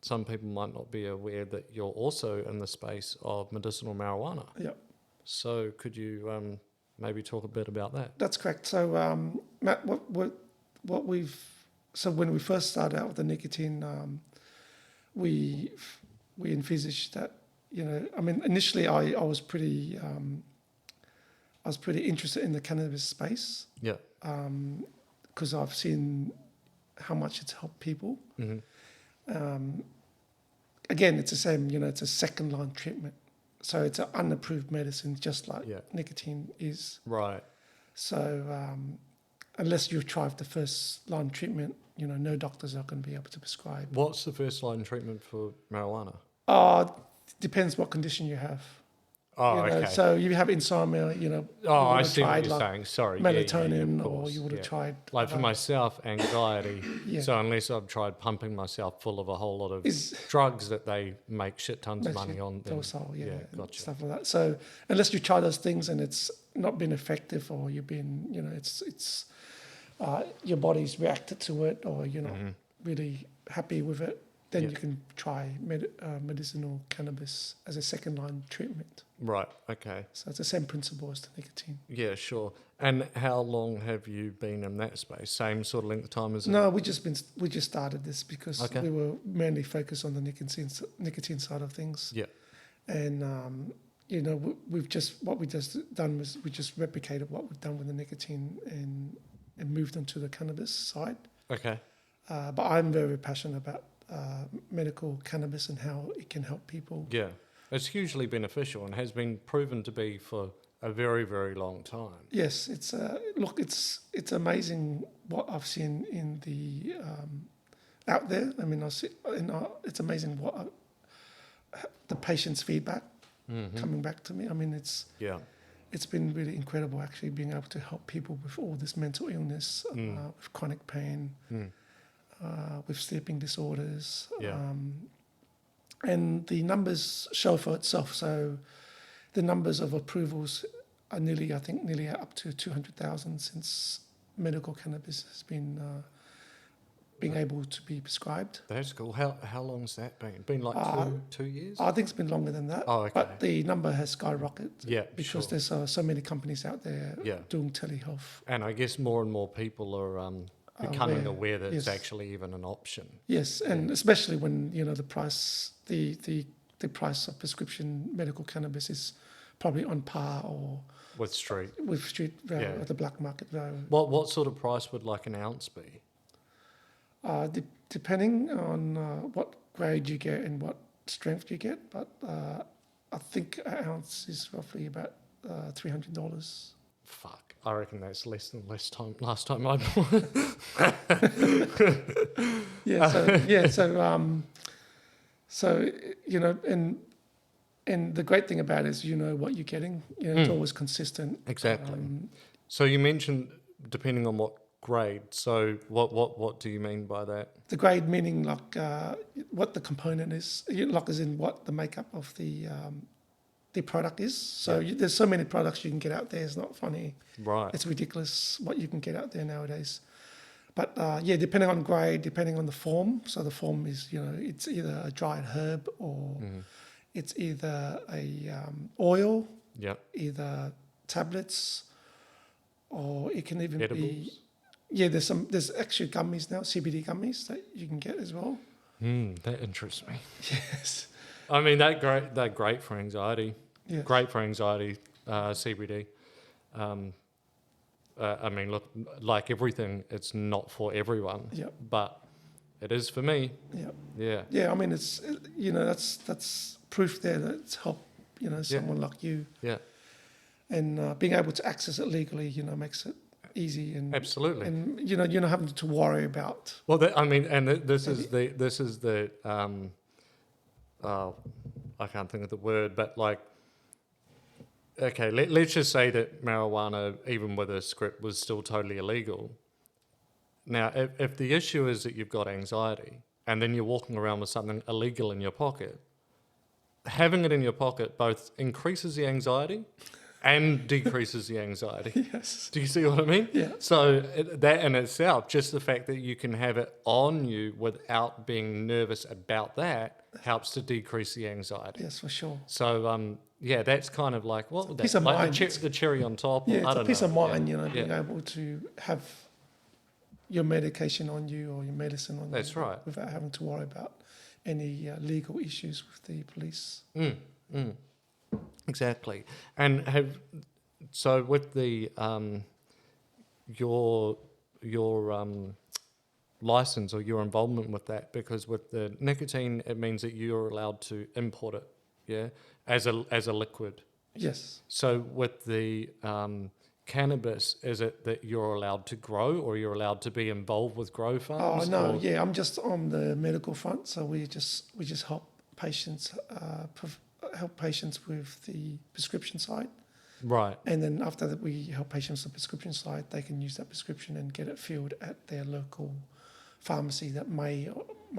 some people might not be aware that you're also in the space of medicinal marijuana. Yeah. So could you maybe talk a bit about that? That's correct. So, Matt, so when we first started out with the nicotine, we envisaged that, initially I was pretty interested in the cannabis space. Yeah. Because I've seen how much it's helped people. Mm-hmm. Again, it's the same, it's a second line treatment. So it's an unapproved medicine, just like nicotine is. Right. So unless you've tried the first line treatment, no doctors are going to be able to prescribe. What's the first line treatment for marijuana? Depends what condition you have. Oh, okay. So you have insomnia, I see what you're saying. Sorry. Melatonin, of or course, you would have tried. Like for myself, anxiety. Yeah. So unless I've tried pumping myself full of a whole lot of drugs that they make shit tons of money on, then docile, gotcha. Stuff like that. So unless you try those things and it's not been effective, or you've been, it's your body's reacted to it, or you're not really happy with it, then you can try medicinal cannabis as a second line treatment. Right, okay. So it's the same principle as the nicotine. Yeah, sure. And how long have you been in that space? Same sort of length of time as No, we just started this because we were mainly focused on the nicotine side of things. Yeah. And we've just done was we just replicated what we've done with the nicotine and moved on to the cannabis side. Okay. But I'm very passionate about medical cannabis and how it can help people. Yeah. It's hugely beneficial and has been proven to be for a very, very long time. Yes, it's it's amazing what I've seen in the out there. I mean, it's amazing what the patient's feedback coming back to me. I mean, it's been really incredible actually being able to help people with all this mental illness, with chronic pain, with sleeping disorders. And the numbers show for itself. So the numbers of approvals are nearly up to 200,000 since medical cannabis has been being able to be prescribed. That's cool. How long's that been? Been like 2 years? I think it's been longer than that. Oh, okay. But the number has skyrocketed. Yeah, because there's so many companies out there doing telehealth. And I guess more and more people are becoming aware that it's actually even an option. Yes, and especially when the price of prescription medical cannabis is probably on par or with street value, or the black market value. What sort of price would like an ounce be? Depending on what grade you get and what strength you get, but I think an ounce is roughly about $300. Fuck, I reckon that's less than last time I bought it. So and the great thing about it is what you're getting. It's always consistent. Exactly. So you mentioned depending on what grade. So what do you mean by that? The grade meaning like what the component is, like as in what the makeup of the product is. So there's so many products you can get out there. It's not funny. Right. It's ridiculous what you can get out there nowadays. But depending on grade, depending on the form. So the form is, it's either a dried herb or it's either a oil, either tablets, or it can even edibles. be. There's actually gummies now, CBD gummies that you can get as well. That interests me. Yes. I mean, they're great for anxiety. Yes. Great for anxiety, CBD. I mean, look, like everything, it's not for everyone. Yep. But it is for me. Yep. Yeah. Yeah. I mean, it's that's proof there that it's helped someone like you. Yeah. And being able to access it legally, makes it easy and absolutely. And you're not having to worry about. Well, this is the I can't think of the word, but like, okay, let's just say that marijuana, even with a script, was still totally illegal. Now, if the issue is that you've got anxiety and then you're walking around with something illegal in your pocket, having it in your pocket both increases the anxiety and decreases the anxiety. Yes. Do you see what I mean? Yeah. So that in itself, just the fact that you can have it on you without being nervous about that helps to decrease the anxiety. Yes, for sure. So yeah, that's kind of like what would piece that of like mind. the cherry on top. Yeah, I it's a don't peace know. of mind, Yeah. being Yeah. able to have your medication on you or your medicine on That's you right. without having to worry about any legal issues with the police. Exactly. And so with the your license or your involvement with that, because with the nicotine it means that you're allowed to import it, yeah, as a liquid. Yes. So with the cannabis, is it that you're allowed to grow or you're allowed to be involved with grow Oh farms? no, or- yeah, I'm just on the medical front, so we just help patients with the prescription side, Right. and then after that we help patients with the prescription side. They can use that prescription and get it filled at their local pharmacy that may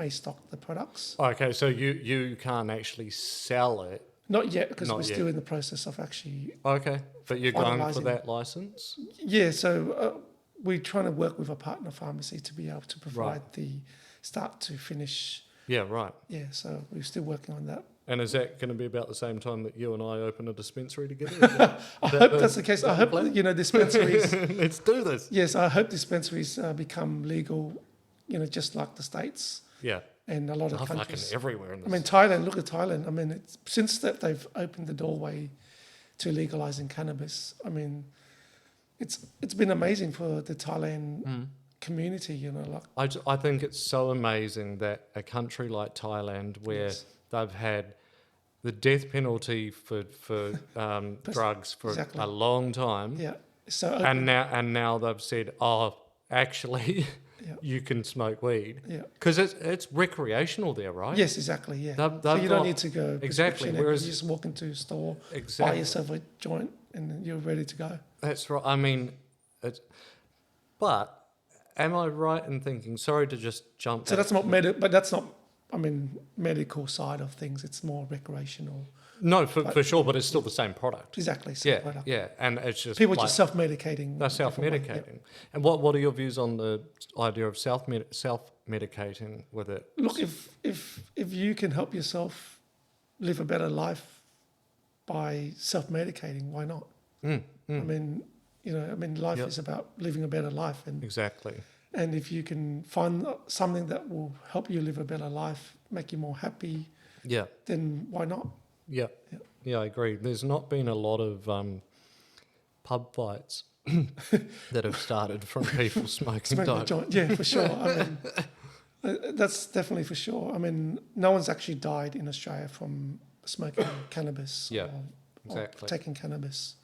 stock the products. Okay, so you can't actually sell it. Not yet, because Not we're yet. still in the process of actually. Okay, but you're going for Finalising. that license? Yeah, so we're trying to work with a partner pharmacy to be able to provide the start to finish. Yeah, right. Yeah, so we're still working on that. And is that going to be about the same time that you and I open a dispensary together? I hope that's the case. I hope dispensaries. Let's do this. Yes, I hope dispensaries become legal. Just like the States Yeah. and a lot of Fucking countries. everywhere in this. I mean, Thailand. Look at Thailand. I mean, since that they've opened the doorway to legalizing cannabis. I mean, it's been amazing for the Thailand community. I think it's so amazing that a country like Thailand, where Yes. they've had the death penalty for drugs for Exactly. a long time, Yeah. So and now they've said, oh, actually, Yeah. you can smoke weed yeah. because it's recreational there, right? Yes, exactly. Yeah. They've So you don't got- need to go exactly, prescription, whereas- you just walk into a store, buy Exactly. yourself a joint, and then you're ready to go. That's right. I mean, but am I right in thinking? Sorry to just jump. So back. that's not but that's not. I mean, medical side of things. It's more recreational. No, for sure, but it's still the same product. Exactly. Same Yeah, product. yeah, and it's just People like, just self-medicating. they're different way. self-medicating. And what are your views on the idea of self-medicating with it? Look, if you can help yourself live a better life by self-medicating, why not? I mean, life Yep. is about living a better life, Exactly. and if you can find something that will help you live a better life, make you more happy, Yeah, then why not? yeah, Yeah. yeah. I agree. There's not been a lot of pub fights that have started from people smoking Smoke a dope. joint, yeah, for sure. I mean, that's definitely for sure. I mean, no one's actually died in Australia from smoking cannabis Yeah, or exactly. taking cannabis.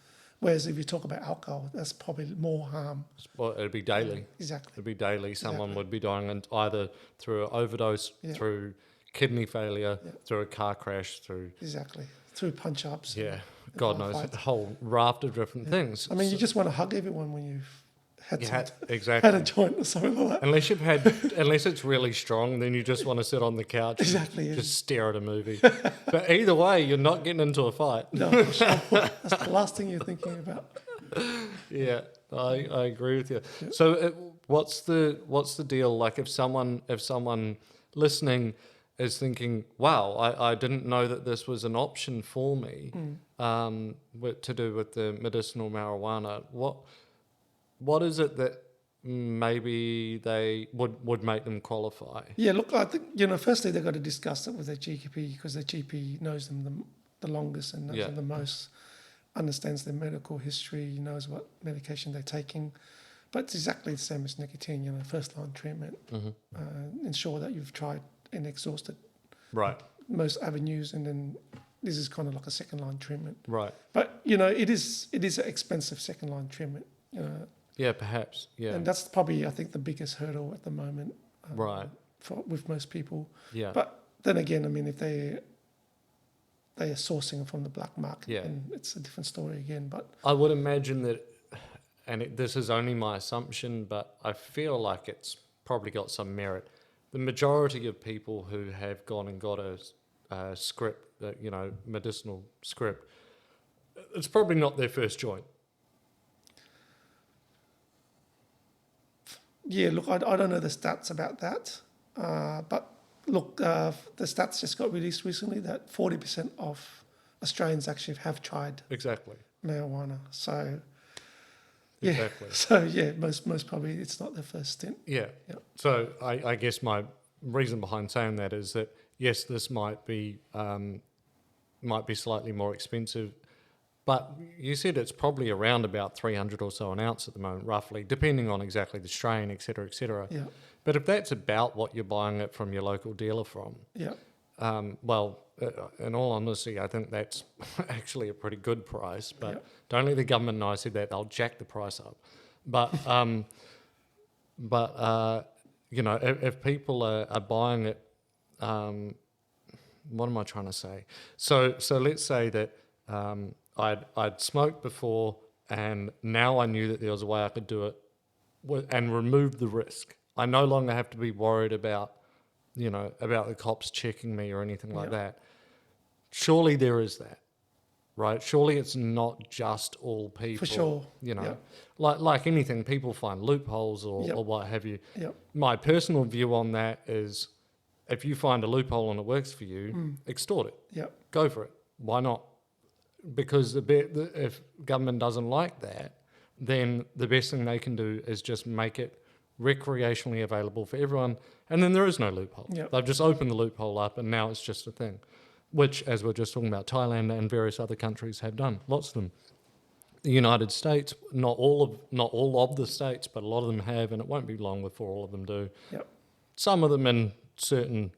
Whereas if you talk about alcohol, that's probably more harm. Well, it'd be daily. Exactly. It'd be daily. Someone Exactly. would be dying either through an overdose, Yeah. through kidney failure, Yeah. through a car crash, through Exactly. Through punch-ups. yeah, and God bar knows, fights. a whole raft of different things. I mean, you So- just want to hug everyone when you've had, you some, had- had exactly. a joint or something like that. Unless it's really strong, then you just want to sit on the couch Exactly, and yeah. just stare at a movie. But either way, you're not getting into a fight. No, for sure. That's the last thing you're thinking about. Yeah, I agree with you. So what's the deal? Like if someone listening is thinking, wow, I didn't know that this was an option for me, to do with the medicinal marijuana. What is it that maybe they would make them qualify? Yeah, look, I think, firstly, they've got to discuss it with their GP because their GP knows them the longest and knows Yeah. them the most, understands their medical history, knows what medication they're taking. But it's exactly the same as nicotine, first-line treatment. Ensure that you've tried and exhausted Right, most avenues, and then this is kind of like a second-line treatment. right. But, it is an expensive second-line treatment. Yeah, perhaps. Yeah, And that's probably, I think, the biggest hurdle at the moment right. with most people. Yeah, But then again, I mean, if they are sourcing from the black market, Yeah. then it's a different story again. But I would imagine that, and this is only my assumption, but I feel like it's probably got some merit. The majority of people who have gone and got a script, medicinal script, it's probably not their first joint. Yeah, look, I don't know the stats about that, but look, the stats just got released recently that 40% of Australians actually have tried Exactly. marijuana. So, yeah, Exactly. so yeah, most probably it's not their first stint. Yeah. Yeah. So I guess my reason behind saying that is that yes, this might be slightly more expensive, but you said it's probably around about 300 or so an ounce at the moment, roughly, depending on exactly the strain, et cetera, et cetera. Yeah, But if that's about what you're buying it from your local dealer from, yeah, well, in all honesty, I think that's actually a pretty good price. But Yeah. don't let the government know I said that; they'll jack the price up. But you know, if people are buying it, what am I trying to say? So let's say that I'd smoked before, and now I knew that there was a way I could do it and remove the risk. I no longer have to be worried about, you know, about the cops checking me or anything like Yeah. that. Surely there is that, right? Surely it's not just all people. for sure. You know, Yeah. like anything, people find loopholes or, Yep. or what have you. Yeah, My personal view on that is, if you find a loophole and it works for you, extort it. yeah, Go for it. Why not? Because if government doesn't like that, then the best thing they can do is just make it recreationally available for everyone, and then there is no loophole. Yep. They've just opened the loophole up, and now it's just a thing, which, as we're just talking about, Thailand and various other countries have done. Lots of them. The United States, not all of the states, but a lot of them have, and it won't be long before all of them do. yeah, Some of them in certain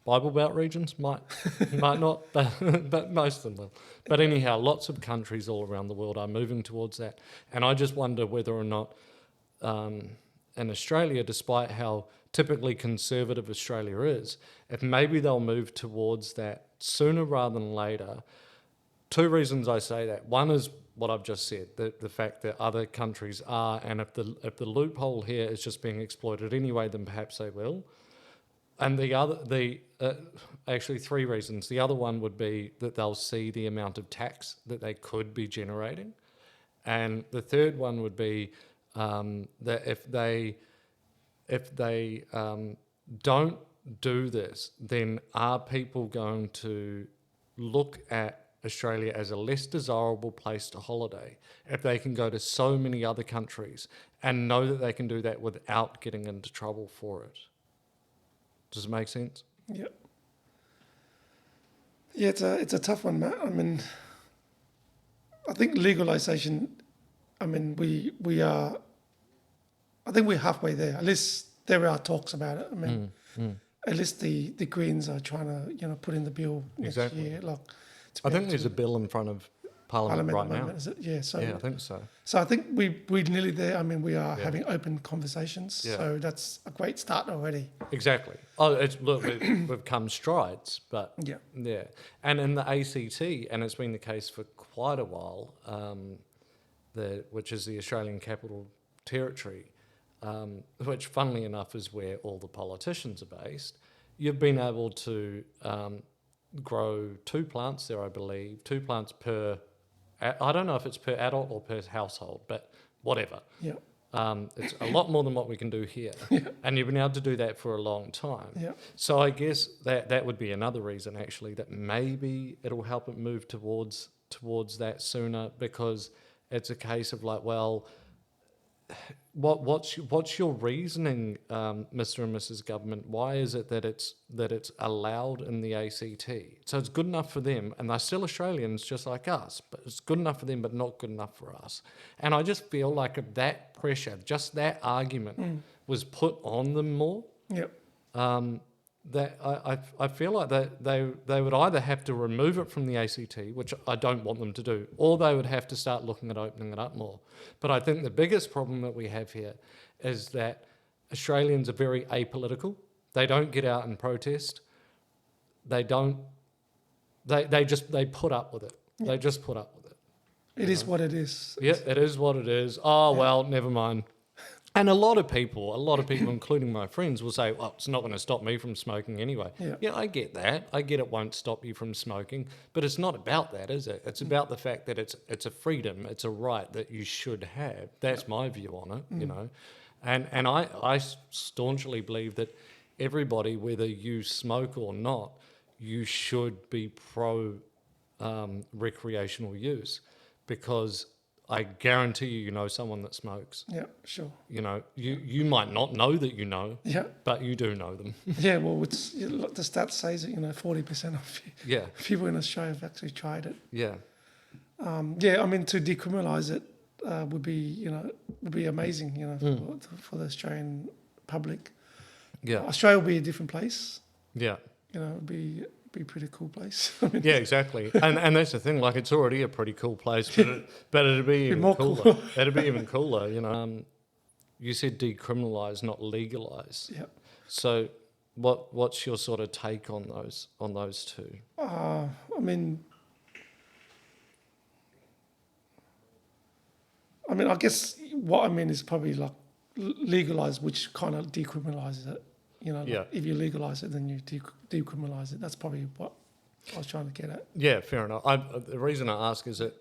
Bible Belt regions might not, but most of them will. But anyhow, lots of countries all around the world are moving towards that. And I just wonder whether or not in Australia, despite how typically conservative Australia is, if maybe they'll move towards that sooner rather than later. Two reasons I say that. One is what I've just said, the fact that other countries are, and if the loophole here is just being exploited anyway, then perhaps they will. And actually three reasons. The other one would be that they'll see the amount of tax that they could be generating. And the third one would be that if they don't do this, then are people going to look at Australia as a less desirable place to holiday if they can go to so many other countries and know that they can do that without getting into trouble for it? Does it make sense? yeah. Yeah, it's a tough one, Matt. I mean, I think legalisation. I mean, we are. I think we're halfway there. At least there are talks about it. I mean, at least the Greens are trying to put in the bill next Exactly. year. Like, I think there's a bill in front of Parliament right at the now. moment, is it? Yeah. So Yeah, I think so. So I think we're nearly there. I mean, we are having open conversations. Yeah. So that's a great start already. Exactly. Oh, look, we've come strides, but Yeah. And in the ACT, and it's been the case for quite a while, which is the Australian Capital Territory, which, funnily enough, is where all the politicians are based. You've been able to grow 2 plants there, I believe, 2 plants per. I don't know if it's per adult or per household, but whatever. Yeah. It's a lot more than what we can do here. And you've been able to do that for a long time. Yeah. So I guess that would be another reason, actually, that maybe it'll help it move towards that sooner, because it's a case of like, well, what's your reasoning, Mr. and Mrs. Government? Why is it that it's allowed in the ACT? So it's good enough for them, and they're still Australians just like us, but it's good enough for them, but not good enough for us. And I just feel like if that pressure, just that argument, was put on them more, Yeah. that I feel like that they would either have to remove it from the ACT, which I don't want them to do, or they would have to start looking at opening it up more. But I think the biggest problem that we have here is that Australians are very apolitical. They don't get out and protest. They don't. They put up with it. Yeah. They just put up with it. It is what it is. Yeah, it is what it is. Oh well, never mind. And a lot of people, including my friends, will say, well, it's not going to stop me from smoking anyway. Yeah. I get that. I get it won't stop you from smoking, but it's not about that, is it? It's about the fact that it's a freedom, it's a right that you should have. That's my view on it, you know. And I staunchly believe that everybody, whether you smoke or not, you should be pro recreational use, because I guarantee you know someone that smokes. Yeah, sure. You know, you might not know that you know, Yeah. but you do know them. Yeah, well, the stat says that, 40% of Yeah, people in Australia have actually tried it. yeah, Yeah, I mean, to decriminalise it would be amazing, for the Australian public. yeah, Australia will be a different place. yeah. It'd be a pretty cool place. I mean, Yeah, exactly. And that's the thing, like, it's already a pretty cool place, but it'd be even more cooler. cool. It'd be even cooler, you know. You said decriminalise, not legalise. Yeah. So what's your sort of take on those two? I mean, I guess what I mean is probably like legalise, which kind of decriminalises it. Yeah. If you legalise it, then you decriminalise it. That's probably what I was trying to get at. Yeah, fair enough. The reason I ask is that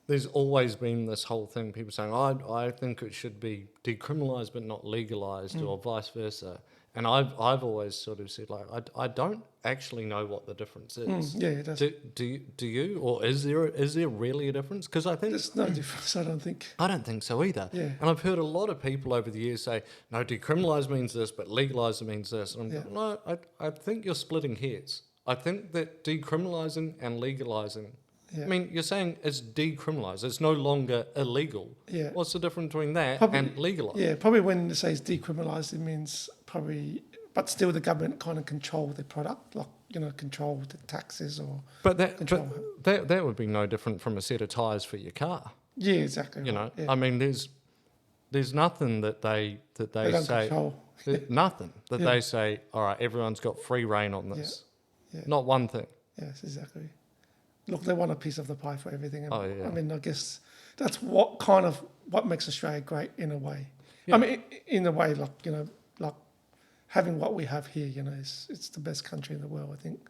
there's always been this whole thing, people saying, I think it should be decriminalised but not legalised, or vice versa. And I've always sort of said, like, I don't actually know what the difference is. Yeah, it does. Do you? Or is there really a difference? Because I think... There's no difference, I don't think. I don't think so either. Yeah. And I've heard a lot of people over the years say, no, decriminalise means this, but legalise means this. And I'm going, no, I think you're splitting hairs. I think that decriminalising and legalising... Yeah. I mean, you're saying it's decriminalised. It's no longer illegal. Yeah. What's the difference between that and legalised? Yeah, probably when it says decriminalised, it means probably, but still the government kind of control the product, like, control the taxes or But that control. that would be no different from a set of tyres for your car. Yeah, exactly. You know, right, yeah. I mean, there's nothing that they don't say. control. Nothing that Yeah. they say. All right, everyone's got free reign on this. Yeah. Not one thing. Yes, exactly. Look, they want a piece of the pie for everything. And Oh, yeah. I mean, I guess that's what makes Australia great in a way. Yeah. I mean, in a way, like having what we have here, it's the best country in the world, I think.